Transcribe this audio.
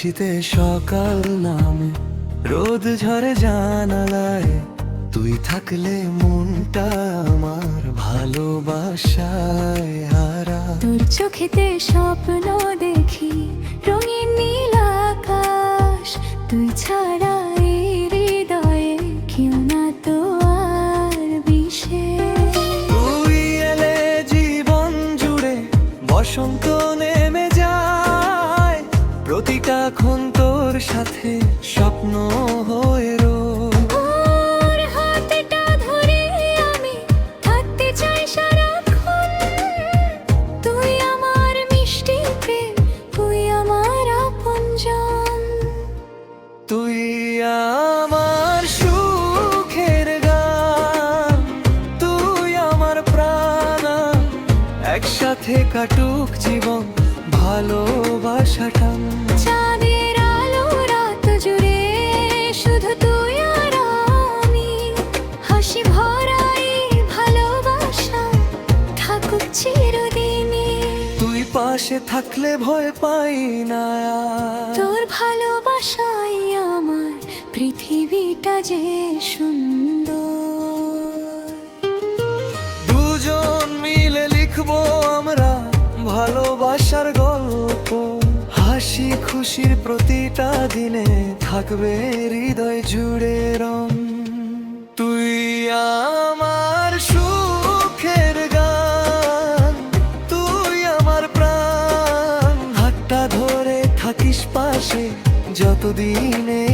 হাসিতে সকাল নামে, রোদ ঝরে জানালায়, তুই থাকলে মনটা আমার ভালোবাসায় হারা। তোর চোখেতে স্বপ্ন দেখি, রঙিন নীল আকাশ, তুই ছাড়া এই হৃদয়ে কেউ না তো আর বিশেষ। তুই এলে জীবন জুড়ে বসন্ত নেমে যায়, প্রতিটা ক্ষণ তোর সাথে স্বপ্ন হয়ে রয়। ওর হাতটা ধরে আমি থাকতে চাই সারাক্ষণ, তুই আমার মিষ্টি প্রেম, তুই আমার আপনজন। তুই আমার সুখের গান, তুই আমার প্রাণ, একসাথে কাটুক জীবন ভালোবাসাটা। চাঁদের আলো রাত জুড়ে শুধু তুই আর আমি, হাসি ভরা এই ভালোবাসা থাকুক চিরদিনই। তুই পাশে থাকলে ভয় পাই না আর। তোর ভালোবাসাই আমার পৃথিবীটা যে সুন্দর। দুজন মিলে লিখবো আমরা ভালোবাসার গল্প, হাসি খুশির প্রতিটা দিনে থাকবে হৃদয় জুড়ে রং। তুই আমার সুখের গান, তুই আমার প্রাণ, হাতটা ধরে থাকিস পাশে যতদিনে